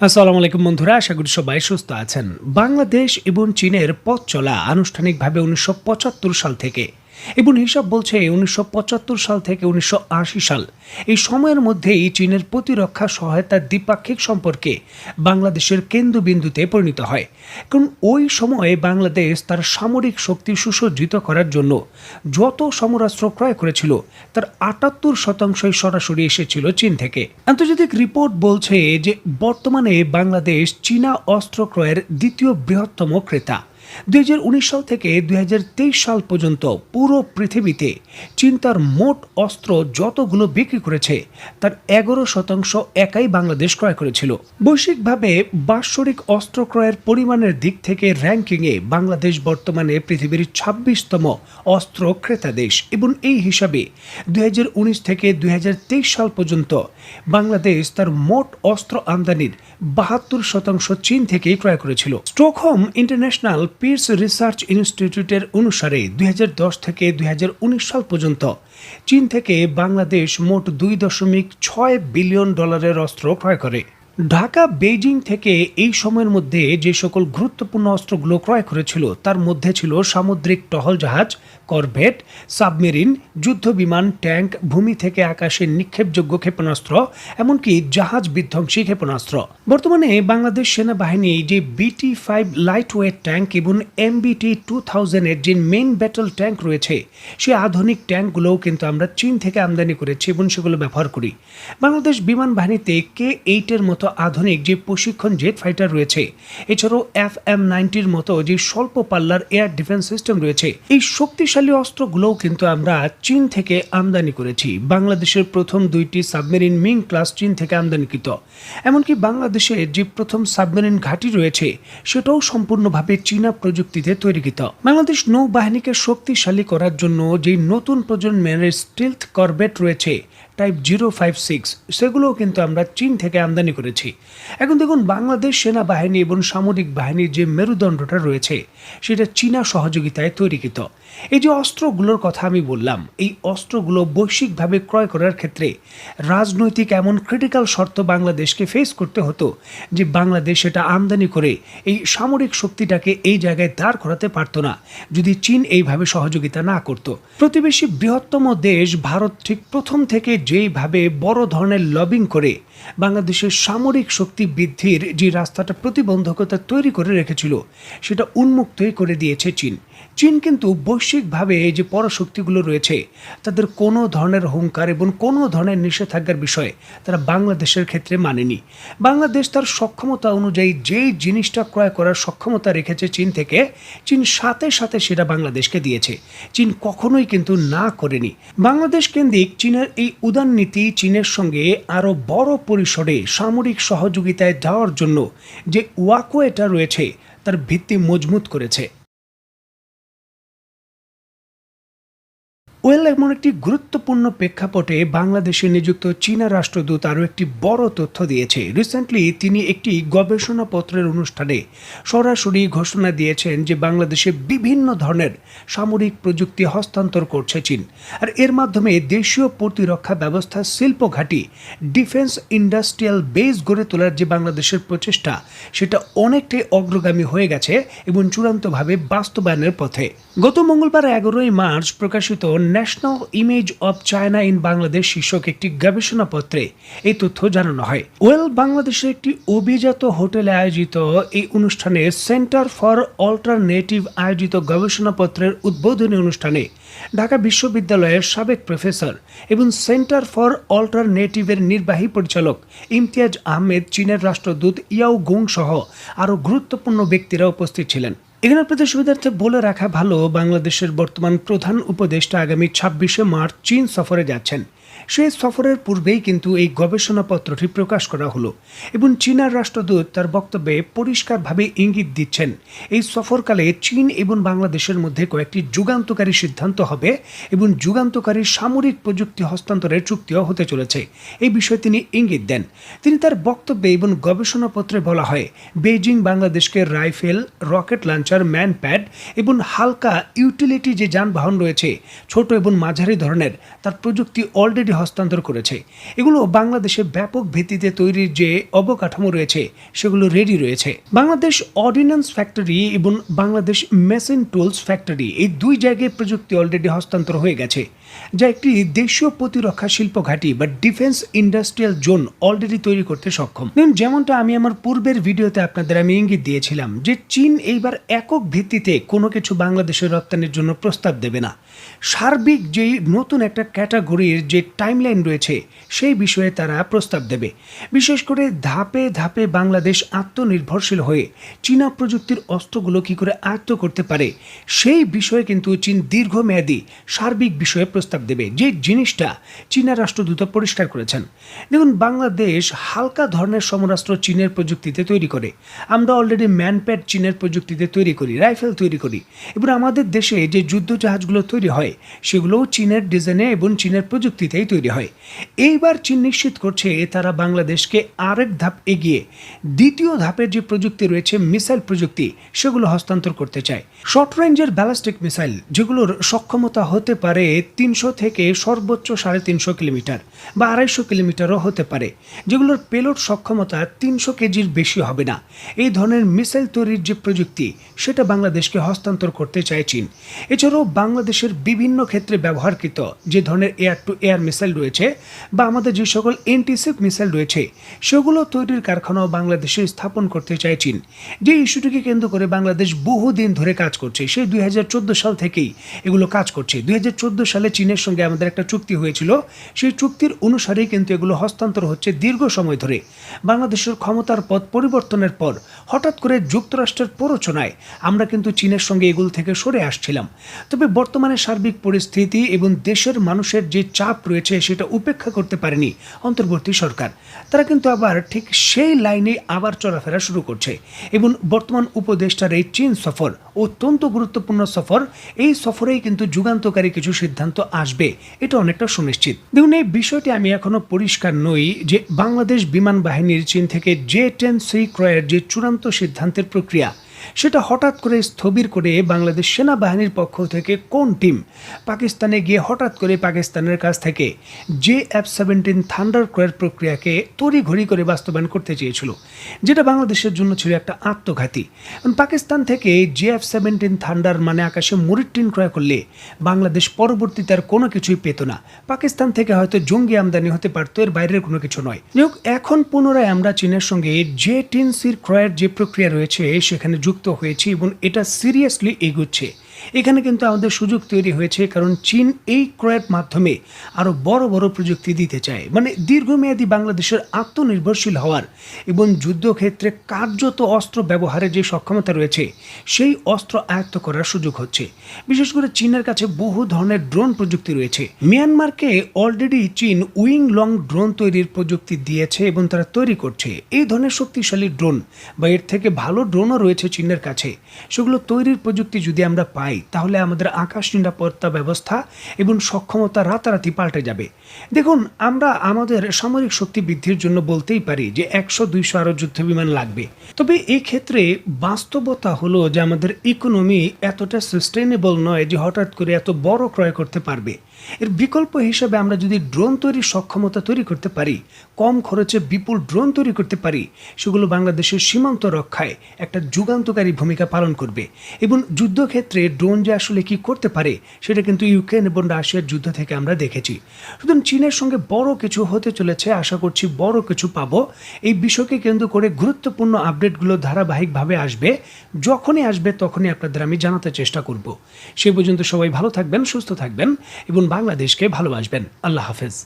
আসসালামু আলাইকুম বন্ধুরা, আশা করি সবাই সুস্থ আছেন। বাংলাদেশ এবং চীনের পথ চলা আনুষ্ঠানিকভাবে ১৯৭৫ সাল থেকে এবং হিসাব বলছে ১৯৭৫ সাল থেকে ১৯৮০ সাল এই সময়ের মধ্যেই চীনের প্রতিরক্ষা সহায়তার দ্বিপাক্ষিক সম্পর্কে বাংলাদেশের কেন্দ্রবিন্দুতে পরিণত হয়। কারণ ওই সময়ে বাংলাদেশ তার সামরিক শক্তি সুসজ্জিত করার জন্য যত সমরাস্ত্র ক্রয় করেছিল তার ৭৮% সরাসরি এসেছিল চীন থেকে। আন্তর্জাতিক রিপোর্ট বলছে যে বর্তমানে বাংলাদেশ চীনা অস্ত্র ক্রয়ের দ্বিতীয় বৃহত্তম ক্রেতা। ২০১৯ সাল থেকে ২০২৩ সাল পর্যন্ত পুরো পৃথিবীতে চীন তার মোট অস্ত্র যতগুলো বিক্রি করেছে তার ১১% একাই বাংলাদেশ ক্রয় করেছিল। বৈশ্বিকভাবে বাৎসরিক অস্ত্র ক্রয়ের পরিমাণের দিক থেকে র্যাঙ্কিংয়ে বাংলাদেশ বর্তমানে পৃথিবীর ২৬তম অস্ত্র ক্রেতা দেশ এবং এই হিসাবে ২০১৯ থেকে ২০২৩ সাল পর্যন্ত বাংলাদেশ তার মোট অস্ত্র আমদানির ৭২% চীন থেকেই ক্রয় করেছিল। স্টকহোম ইন্টারন্যাশনাল পিস রিসার্চ ইনস্টিটিউটের অনুসারে ২০১০ থেকে ২০১৯ সাল পর্যন্ত চীন থেকে বাংলাদেশ মোট $২.৬ বিলিয়ন অস্ত্র ক্রয় করে। ঢাকা বেইজিং থেকে এই সময়ের মধ্যে যে সকল গুরুত্বপূর্ণ অস্ত্রগুলো ক্রয় করেছিল তার মধ্যে ছিল সামুদ্রিক টহল জাহাজ, করভেট, সাবমেরিন, যুদ্ধ বিমান, ট্যাঙ্ক, ভূমি থেকে আকাশে নিক্ষেপযোগ্য ক্ষেপণাস্ত্র, এমনকি জাহাজ বিধ্বংসী ক্ষেপণাস্ত্র। বর্তমানে বাংলাদেশ সেনাবাহিনী যে BT-5 লাইট ওয়েট ট্যাঙ্ক এবং MBT-2000 এর যে মেইন ব্যাটল ট্যাঙ্ক রয়েছে সেই আধুনিক ট্যাঙ্কগুলোও কিন্তু আমরা চীন থেকে আমদানি করেছি এবং সেগুলো ব্যবহার করি। বাংলাদেশ বিমান বাহিনীতে K-8 এর মতো আধুনিক যে প্রশিক্ষণ জেট ফাইটার রয়েছে, এছাড়াও FM-90 মতো যে স্বল্প পাল্লার এয়ার ডিফেন্স সিস্টেম রয়েছে, এই শক্তিশালী অস্ত্রগুলোও কিন্তু আমরা চীন থেকে আমদানি করেছি। বাংলাদেশের প্রথম 2টি সাবমেরিন মিং ক্লাস চীন থেকে আমদানিকৃত। এমনকি বাংলাদেশের যে প্রথম সাবমেরিন ঘাঁটি রয়েছে সেটাও সম্পূর্ণভাবে চীনা প্রযুক্তিতে তৈরিকৃত। বাংলাদেশ নৌবাহিনীকে শক্তিশালী করার জন্য যে নতুন প্রজন্মের স্টিলথ করভেট রয়েছে টাইপ 056, সেগুলোও কিন্তু আমরা চীন থেকে আমদানি করেছি। এখন দেখুন, বাংলাদেশ সেনাবাহিনী এবং সামরিক বাহিনীর যে মেরুদণ্ডটা রয়েছে সেটা চীনা সহযোগিতায় তৈরিকৃত। এই যে অস্ত্রগুলোর কথা আমি বললাম, এই অস্ত্রগুলো বৈশ্বিকভাবে ক্রয় করার ক্ষেত্রে রাজনৈতিক এমন ক্রিটিক্যাল শর্ত বাংলাদেশকে ফেস করতে হতো যে বাংলাদেশ এটা আমদানি করে এই সামরিক শক্তিটাকে এই জায়গায় দাঁড় করাতে পারত না যদি চীন এইভাবে সহযোগিতা না করত। প্রতিবেশী বৃহত্তম দেশ ভারত ঠিক প্রথম থেকে যেইভাবে বড় ধরনের লবিং করে বাংলাদেশের সামরিক শক্তি বৃদ্ধির যে রাস্তাটা প্রতিবন্ধকতা তৈরি করে রেখেছিল সেটা উন্মুক্তই করে দিয়েছে চীন। চীন কিন্তু বৈশ্বিকভাবে যে পরাশক্তিগুলো রয়েছে তাদের কোনো ধরনের হুঙ্কার এবং কোনো ধরনের নিষেধাজ্ঞার বিষয়ে তারা বাংলাদেশের ক্ষেত্রে মানেনি। বাংলাদেশ তার সক্ষমতা অনুযায়ী যেই জিনিসটা ক্রয় করার সক্ষমতা রেখেছে চীন থেকে, চীন সাথে সাথে সেটা বাংলাদেশকে দিয়েছে। চীন কখনোই কিন্তু না করেনি। বাংলাদেশ কেন্দ্রিক চীনের এই উদার নীতি চীনের সঙ্গে আরও বড় পরিসরে সামরিক সহযোগিতায় যাওয়ার জন্য যে ওয়াকওয়েটা রয়েছে তার ভিত্তি মজবুত করেছে। এমন একটি গুরুত্বপূর্ণ প্রেক্ষাপটে বাংলাদেশে নিযুক্ত চীনা রাষ্ট্রদূত আরও একটি বড় তথ্য দিয়েছে। রিসেন্টলি তিনি একটি গবেষণাপত্রের অনুষ্ঠানে সরাসরি ঘোষণা দিয়েছেন যে বাংলাদেশে বিভিন্ন ধরনের সামরিক প্রযুক্তি হস্তান্তর করছে চীন, আর এর মাধ্যমে দেশীয় প্রতিরক্ষা ব্যবস্থা, শিল্প ঘাঁটি, ডিফেন্স ইন্ডাস্ট্রিয়াল বেস গড়ে তোলার যে বাংলাদেশের প্রচেষ্টা সেটা অনেকটাই অগ্রগামী হয়ে গেছে এবং চূড়ান্তভাবে বাস্তবায়নের পথে। গত মঙ্গলবার 11 মার্চ প্রকাশিত national image of China in Bangladesh শীর্ষক একটি গবেষণাপত্রে এই তথ্য জানানো হয়। বাংলাদেশের একটি অভিজাত হোটেলে আয়োজিত এই অনুষ্ঠানে সেন্টার ফর অল্টারনেটিভ আয়োজিত গবেষণাপত্রের উদ্বোধনী অনুষ্ঠানে ঢাকা বিশ্ববিদ্যালয়ের সাবেক প্রফেসর এবং সেন্টার ফর অল্টারনেটিভের নির্বাহী পরিচালক ইমতিয়াজ আহমেদ, চীনের রাষ্ট্রদূত ইয়াও গুং সহ আরও গুরুত্বপূর্ণ ব্যক্তিরা উপস্থিত ছিলেন। এখানে আপনাদের সুবিধার্থে বলে রাখা ভালো, বাংলাদেশের বর্তমান প্রধান উপদেষ্টা আগামী 26শে মার্চ চীন সফরে যাচ্ছেন। সেই সফরের পূর্বেই কিন্তু এই গবেষণাপত্রটি প্রকাশ করা হলো এবং চীনার রাষ্ট্রদূত তার বক্তব্যে পরিষ্কারভাবে ইঙ্গিত দিচ্ছেন এই সফরকালে চীন এবং বাংলাদেশের মধ্যে কয়েকটি যুগান্তকারী সিদ্ধান্ত হবে এবং যুগান্তকারী সামরিক প্রযুক্তি হস্তান্তরের চুক্তিও হতে চলেছে। এই বিষয়ে তিনি ইঙ্গিত দেন। তিনি তার বক্তব্যে এবং গবেষণাপত্রে বলা হয়, বেইজিং বাংলাদেশকে রাইফেল, রকেট লঞ্চার, ম্যানপ্যাড এবং হালকা ইউটিলিটি যে যানবাহন রয়েছে ছোট এবং মাঝারি ধরনের, তার প্রযুক্তি অলরেডি হস্তান্তর করেছে। এগুলো বাংলাদেশে ব্যাপক ভিত্তিতে তৈরির যে অবকাঠামো রয়েছে সেগুলো রেডি রয়েছে। বাংলাদেশ অর্ডিন্যান্স ফ্যাক্টরি এবং বাংলাদেশ মেশিন টুলস ফ্যাক্টরি এই দুই জায়গায় প্রযুক্তি অলরেডি হস্তান্তর হয়ে গেছে, যা একটি দেশীয় প্রতিরক্ষা শিল্প ঘাঁটি বা ডিফেন্স ইন্ডাস্ট্রিয়াল জোন অলরেডি তৈরি করতে সক্ষম। যেমনটা আমি আমার পূর্বের ভিডিওতে আপনাদের আমি ইঙ্গিত দিয়েছিলাম যে চীন এইবার একক ভিত্তিতে কোনো কিছু বাংলাদেশের রপ্তানির জন্য প্রস্তাব দেবে না। সার্বিক যেই নতুন একটা ক্যাটাগরির যে টাইমলাইন রয়েছে সেই বিষয়ে তারা প্রস্তাব দেবে। বিশেষ করে ধাপে ধাপে বাংলাদেশ আত্মনির্ভরশীল হয়ে চীনা প্রযুক্তির অস্ত্রগুলো কি করে আয়ত্ত করতে পারে সেই বিষয়ে কিন্তু চীন দীর্ঘমেয়াদী সার্বিক বিষয়ে প্রস্তাব দেবে, যে জিনিসটা চীনা রাষ্ট্রদূত পরিষ্কার করেছেন। দেখুন, বাংলাদেশ হালকা ধরনের সমরাস্ত্র চীনের প্রযুক্তিতে তৈরি করে, আমরা অলরেডি ম্যানপ্যাড চীনের প্রযুক্তিতে তৈরি করি, রাইফেল তৈরি করি, এবং আমাদের দেশে যে যুদ্ধ জাহাজগুলো তৈরি হয় সেগুলোও চীনের ডিজাইনে এবং চীনের প্রযুক্তিতেই তৈরি হয়। এইবার চীন নিশ্চিত করছে তারা বাংলাদেশকে আরেক ধাপ এগিয়ে দ্বিতীয় ধাপের যে প্রযুক্তি রয়েছে মিসাইল প্রযুক্তি সেগুলো হস্তান্তর করতে চায়। শর্ট রেঞ্জের ব্যালিস্টিক মিসাইল যেগুলোর সক্ষমতা হতে পারে 300 থেকে সর্বোচ্চ 350 কিলোমিটার বা 250 কিলোমিটারও হতে পারে, যেগুলোর পেলোড সক্ষমতা 300 কেজির বেশি হবে না, এই ধরনের মিসাইল তৈরির যে প্রযুক্তি সেটা বাংলাদেশকে হস্তান্তর করতে চায় চীন। এছাড়াও বাংলাদেশের বিভিন্ন ক্ষেত্রে ব্যবহারকৃত যে ধরনের এয়ার টু এয়ার মিসাইল রয়েছে বা আমাদের যে সকল এন্টিশিপ মিসাইল রয়েছে সেগুলো তৈরির কারখানাও বাংলাদেশে স্থাপন করতে চায় চীন। যে ইস্যুটিকে কেন্দ্র করে বাংলাদেশ বহুদিন ধরে কাজ করছে, সেই 2014 সাল থেকেই এগুলো কাজ করছে। 2014 সালে চীনের সঙ্গে আমাদের একটা চুক্তি হয়েছিল, সেই চুক্তির অনুসারেই কিন্তু এগুলো হস্তান্তর হচ্ছে দীর্ঘ সময় ধরে। বাংলাদেশের ক্ষমতার পথ পরিবর্তনের পর হঠাৎ করে যুক্তরাষ্ট্রের প্ররোচনায় আমরা কিন্তু চীনের সঙ্গে এগুলো থেকে সরে আসছিলাম। তবে বর্তমানে সার্বিক পরিস্থিতি এবং দেশের মানুষের যে চাপ রয়েছে সেটা উপেক্ষা করতে পারেনি অন্তর্বর্তী সরকার। তারা কিন্তু আবার ঠিক সেই লাইনে আবার চলাফেরা শুরু করছে এবং বর্তমান উপদেষ্টার এই চীন সফর অত্যন্ত গুরুত্বপূর্ণ সফর। এই সফরেই কিন্তু যুগান্তকারী কিছু সিদ্ধান্ত আসবে, এটা অনেকটা সুনিশ্চিত। দেখুন, এই বিষয়টি আমি এখনো পরিষ্কার নই যে বাংলাদেশ বিমান বাহিনীর চীন থেকে J-10C ক্রয়ের যে চূড়ান্ত সিদ্ধান্তের প্রক্রিয়া সেটা হঠাৎ করে স্থবির করে বাংলাদেশ সেনাবাহিনীর পক্ষ থেকে কোন টিম পাকিস্তানে গিয়ে হঠাৎ করে পাকিস্তানের কাছ থেকে JF-17 থান্ডার ক্রয়ের প্রক্রিয়াকে তড়িঘড়ি করে বাস্তবায়ন করতে চেয়েছিল, যেটা বাংলাদেশের জন্য ছিল একটা আত্মঘাতী। পাকিস্তান থেকে JF-17 থান্ডার মানে আকাশে মুরিট্টিন ক্রয় করলে বাংলাদেশ পরবর্তীতে আর কোনো কিছুই পেত না। পাকিস্তান থেকে হয়তো জঙ্গি আমদানি হতে পারতো, এর বাইরের কোনো কিছু নয়। এখন পুনরায় আমরা চীনের সঙ্গে J-10C ক্রয়ের যে প্রক্রিয়া রয়েছে সেখানে যুক্ত হয়েছি এবং এটা সিরিয়াসলি এগোচ্ছে। এখানে কিন্তু আমাদের সুযোগ তৈরি হয়েছে, কারণ চীন এই ক্রয়ের মাধ্যমে আরও বড় বড় প্রযুক্তি দিতে চায়, মানে দীর্ঘমেয়াদী বাংলাদেশের আত্মনির্ভরশীল হওয়ার এবং যুদ্ধক্ষেত্রে কার্যত অস্ত্র ব্যবহারের যে সক্ষমতা রয়েছে সেই অস্ত্র আয়ত্ত করার সুযোগ হচ্ছে। বিশেষ করে চীনের কাছে বহু ধরনের ড্রোন প্রযুক্তি রয়েছে। মিয়ানমারকে অলরেডি চীন উইং লং ড্রোন তৈরির প্রযুক্তি দিয়েছে এবং তারা তৈরি করছে। এই ধরনের শক্তিশালী ড্রোন বা এর থেকে ভালো ড্রোনও রয়েছে চীনের কাছে। সেগুলো তৈরির প্রযুক্তি যদি আমরা পাই তাহলে আমাদের আকাশ নিরাপত্তা ব্যবস্থা এবং সক্ষমতা রাতারাতি পাল্টে যাবে। দেখুন, আমরা আমাদের সামরিক শক্তি বৃদ্ধির জন্য বলতেই পারি যে 100-200 আরও যুদ্ধ বিমান লাগবে। তবে এই ক্ষেত্রে বাস্তবতা হলো যে আমাদের ইকোনমি এতটা সাস্টেইনেবল নয় যে হঠাৎ করে এত বড় ক্রয় করতে পারবে। এর বিকল্প হিসেবে আমরা যদি ড্রোন তৈরির সক্ষমতা তৈরি করতে পারি, কম খরচে বিপুল ড্রোন তৈরি করতে পারি, সেগুলো বাংলাদেশের সীমান্ত রক্ষায় একটা যুগান্তকারী ভূমিকা পালন করবে। এবং যুদ্ধক্ষেত্রে ড্রোন যে আসলে কি করতে পারে সেটা কিন্তু ইউক্রেন এবং রাশিয়ার যুদ্ধ থেকে আমরা দেখেছি। সুতরাং চীনের সঙ্গে বড় কিছু হতে চলেছে, আশা করছি বড় কিছু পাবো। এই বিষয়কে কেন্দ্র করে গুরুত্বপূর্ণ আপডেটগুলো ধারাবাহিকভাবে আসবে, যখনই আসবে তখনই আপনাদের আমি জানাতে চেষ্টা করব। সে পর্যন্ত সবাই ভালো থাকবেন, সুস্থ থাকবেন এবং বাংলাদেশকে ভালোবাসবেন। আল্লাহ হাফেজ।